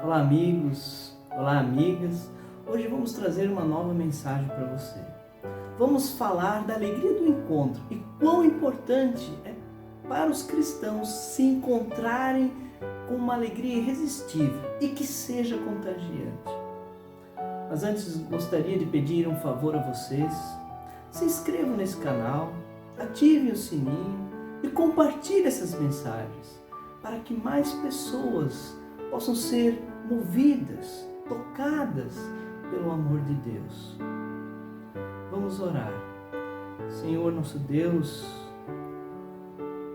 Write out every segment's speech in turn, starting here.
Olá amigos, olá amigas, hoje vamos trazer uma nova mensagem para você. Vamos falar da alegria do encontro e quão importante é para os cristãos se encontrarem com uma alegria irresistível e que seja contagiante. Mas antes gostaria de pedir um favor a vocês, se inscrevam nesse canal, ativem o sininho e compartilhem essas mensagens para que mais pessoas possam ser movidas, tocadas pelo amor de Deus. Vamos orar. Senhor nosso Deus,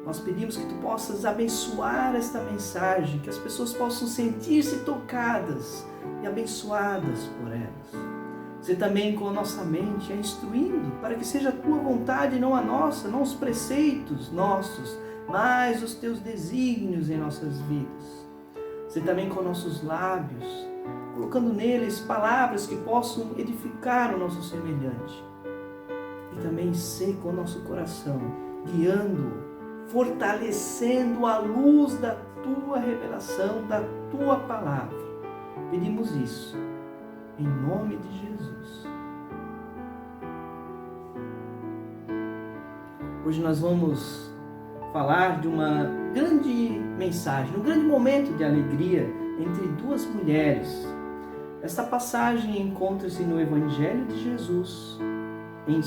nós pedimos que Tu possas abençoar esta mensagem, que as pessoas possam sentir-se tocadas e abençoadas por elas. Você também com a nossa mente a instruindo para que seja a Tua vontade, não a nossa, não os preceitos nossos, mas os Teus desígnios em nossas vidas. Você também com nossos lábios, colocando neles palavras que possam edificar o nosso semelhante. E também sei com o nosso coração, guiando-o, fortalecendo a luz da Tua revelação, da Tua palavra. Pedimos isso, em nome de Jesus. Hoje nós vamos falar de uma grande mensagem, um grande momento de alegria entre duas mulheres. Esta passagem encontra-se no Evangelho de Jesus, em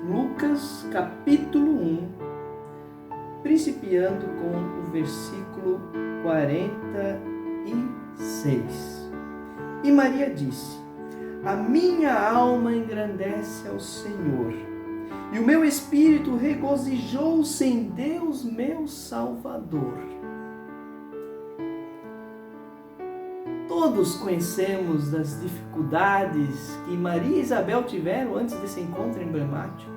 Lucas capítulo 1, principiando com o versículo 46. E Maria disse: A minha alma engrandece ao Senhor, e o meu espírito regozijou-se em Deus, meu Salvador. Todos conhecemos das dificuldades que Maria e Isabel tiveram antes desse encontro emblemático.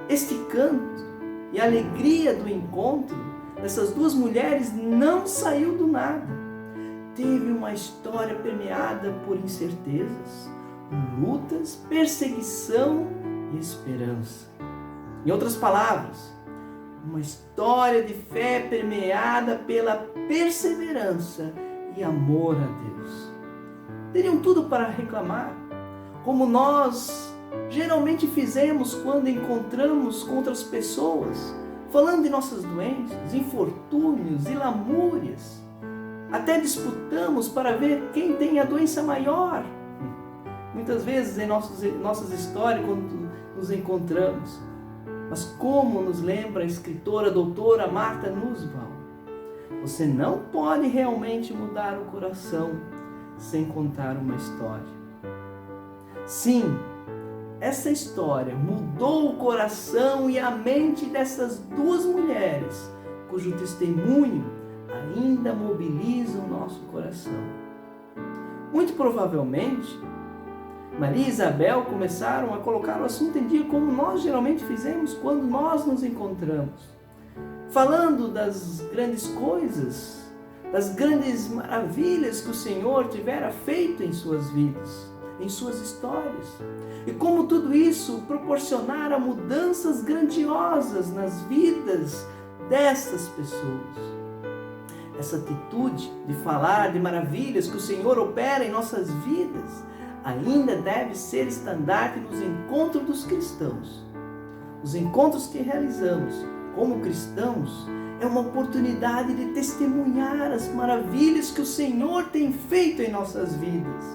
Este canto e a alegria do encontro dessas duas mulheres não saiu do nada. Teve uma história permeada por incertezas, lutas, perseguição e esperança. Em outras palavras, uma história de fé permeada pela perseverança e amor a Deus. Teriam tudo para reclamar, como nós geralmente fizemos quando encontramos com outras pessoas, falando de nossas doenças, infortúnios e lamúrias. Até disputamos para ver quem tem a doença maior. Muitas vezes em nossas histórias, quando nos encontramos. Mas como nos lembra a escritora doutora Martha Nussbaum, você não pode realmente mudar o coração sem contar uma história. Sim, essa história mudou o coração e a mente dessas duas mulheres, cujo testemunho ainda mobiliza o nosso coração. Muito provavelmente, Maria e Isabel começaram a colocar o assunto em dia como nós geralmente fizemos quando nós nos encontramos. Falando das grandes coisas, das grandes maravilhas que o Senhor tivera feito em suas vidas, em suas histórias. E como tudo isso proporcionara mudanças grandiosas nas vidas dessas pessoas. Essa atitude de falar de maravilhas que o Senhor opera em nossas vidas ainda deve ser estandarte nos encontros dos cristãos. Os encontros que realizamos como cristãos é uma oportunidade de testemunhar as maravilhas que o Senhor tem feito em nossas vidas.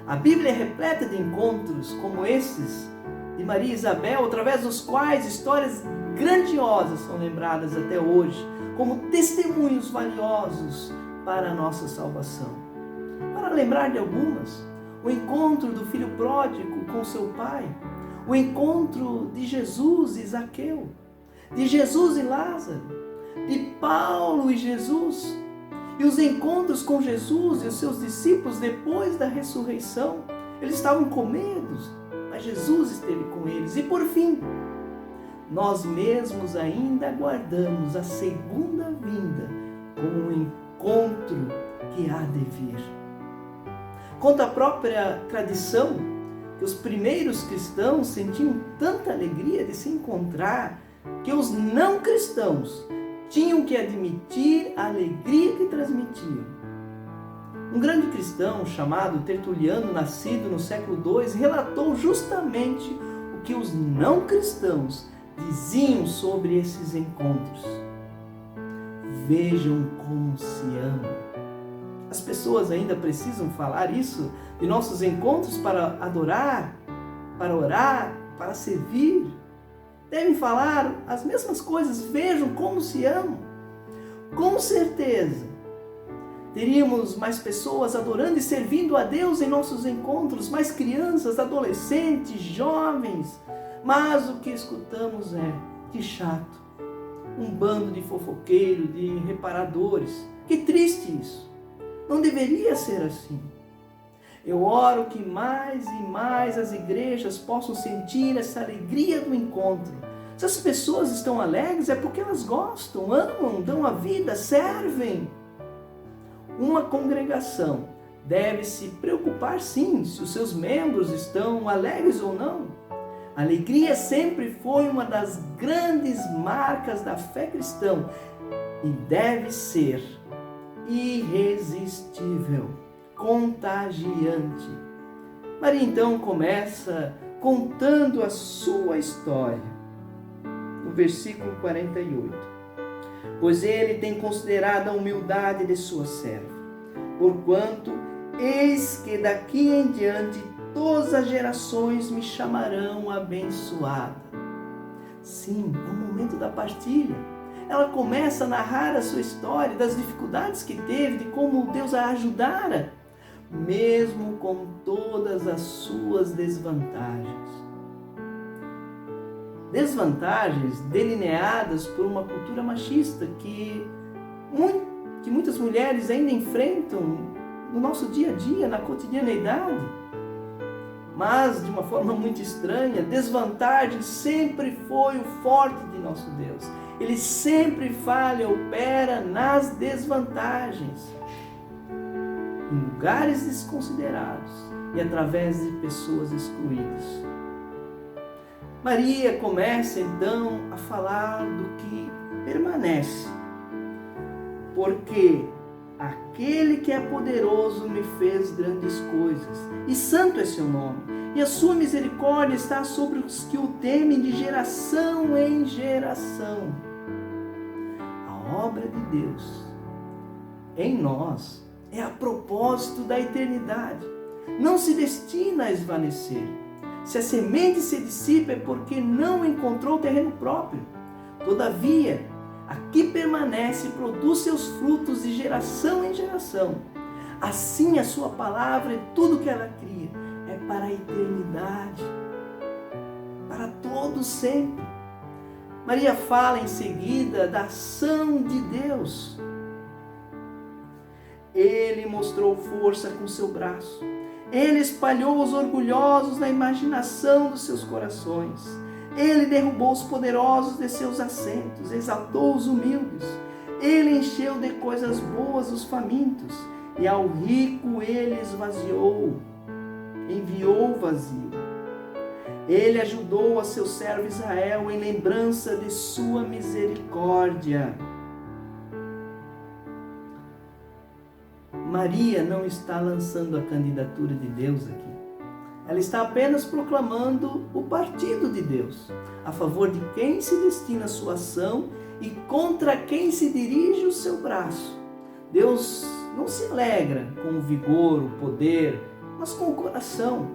A Bíblia é repleta de encontros como esses de Maria e Isabel, através dos quais histórias grandiosas são lembradas até hoje, como testemunhos valiosos para a nossa salvação. Para lembrar de algumas, o encontro do filho pródigo com seu pai, o encontro de Jesus e Zaqueu, de Jesus e Lázaro, de Paulo e Jesus, e os encontros com Jesus e os seus discípulos depois da ressurreição. Eles estavam com medo, mas Jesus esteve com eles. E por fim, nós mesmos ainda aguardamos a segunda vinda como um encontro que há de vir. Conta a própria tradição que os primeiros cristãos sentiam tanta alegria de se encontrar que os não cristãos tinham que admitir a alegria que transmitiam. Um grande cristão chamado Tertuliano, nascido no século II, relatou justamente o que os não cristãos diziam sobre esses encontros. Vejam como se amam. As pessoas ainda precisam falar isso de nossos encontros para adorar, para orar, para servir. Devem falar as mesmas coisas. Vejam como se amam. Com certeza, teríamos mais pessoas adorando e servindo a Deus em nossos encontros, mais crianças, adolescentes, jovens. Mas o que escutamos é: que chato, um bando de fofoqueiros, de reparadores. Que triste isso. Não deveria ser assim. Eu oro que mais e mais as igrejas possam sentir essa alegria do encontro. Se as pessoas estão alegres é porque elas gostam, amam, dão a vida, servem. Uma congregação deve se preocupar sim se os seus membros estão alegres ou não. A alegria sempre foi uma das grandes marcas da fé cristã e deve ser irresistível, contagiante. Maria então começa contando a sua história. No versículo 48. Pois ele tem considerado a humildade de sua serva, porquanto eis que daqui em diante todas as gerações me chamarão abençoada. Sim, é o momento da partilha. Ela começa a narrar a sua história, das dificuldades que teve, de como Deus a ajudara, mesmo com todas as suas desvantagens. Desvantagens delineadas por uma cultura machista que muitas mulheres ainda enfrentam no nosso dia a dia, na cotidianeidade. Mas, de uma forma muito estranha, desvantagem sempre foi o forte de nosso Deus. Ele sempre fala e opera nas desvantagens, em lugares desconsiderados e através de pessoas excluídas. Maria começa então a falar do que permanece, porque aquele que é poderoso me fez grandes coisas, e santo é seu nome, e a sua misericórdia está sobre os que o temem de geração em geração. A obra de Deus em nós é a propósito da eternidade, não se destina a esvanecer. Se a semente se dissipa é porque não encontrou terreno próprio. Todavia, aqui permanece e produz seus frutos de geração em geração. Assim a sua palavra e tudo que ela cria é para a eternidade, para todos sempre. Maria fala em seguida da ação de Deus. Ele mostrou força com seu braço. Ele espalhou os orgulhosos na imaginação dos seus corações. Ele derrubou os poderosos de seus assentos, exaltou os humildes. Ele encheu de coisas boas os famintos, e ao rico ele esvaziou, enviou vazio. Ele ajudou a seu servo Israel em lembrança de sua misericórdia. Maria não está lançando a candidatura de Deus aqui. Ela está apenas proclamando o partido de Deus, a favor de quem se destina a sua ação e contra quem se dirige o seu braço. Deus não se alegra com o vigor, o poder, mas com o coração,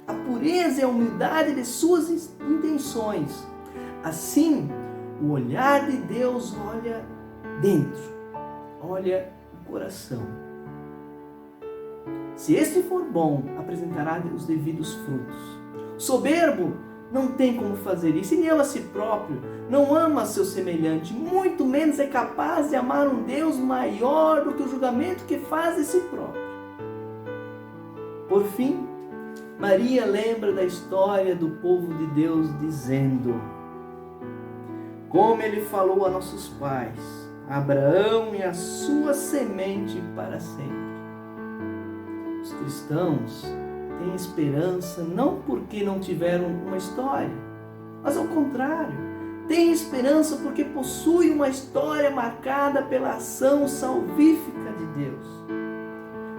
a pureza e a humildade de suas intenções. Assim, o olhar de Deus olha dentro, olha o coração. Se este for bom, apresentará os devidos frutos. O soberbo não tem como fazer isso, e nem ama a si próprio, não ama seu semelhante, muito menos é capaz de amar um Deus maior do que o julgamento que faz de si próprio. Por fim, Maria lembra da história do povo de Deus, dizendo: como ele falou a nossos pais, a Abraão e a sua semente para sempre. Os cristãos têm esperança não porque não tiveram uma história, mas ao contrário, têm esperança porque possuem uma história marcada pela ação salvífica de Deus.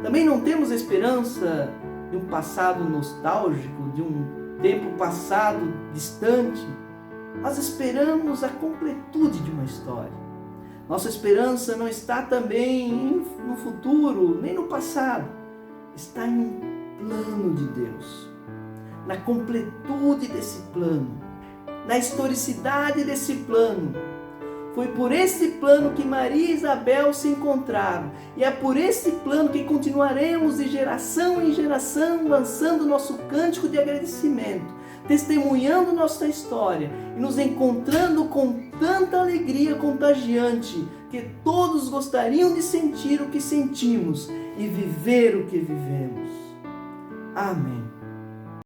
Também não temos esperança de um passado nostálgico, de um tempo passado distante. Nós esperamos a completude de uma história. Nossa esperança não está também no futuro, nem no passado. Está em um plano de Deus. Na completude desse plano. Na historicidade desse plano. Foi por esse plano que Maria e Isabel se encontraram. E é por esse plano que continuaremos de geração em geração lançando nosso cântico de agradecimento, testemunhando nossa história e nos encontrando com tanta alegria contagiante que todos gostariam de sentir o que sentimos e viver o que vivemos. Amém.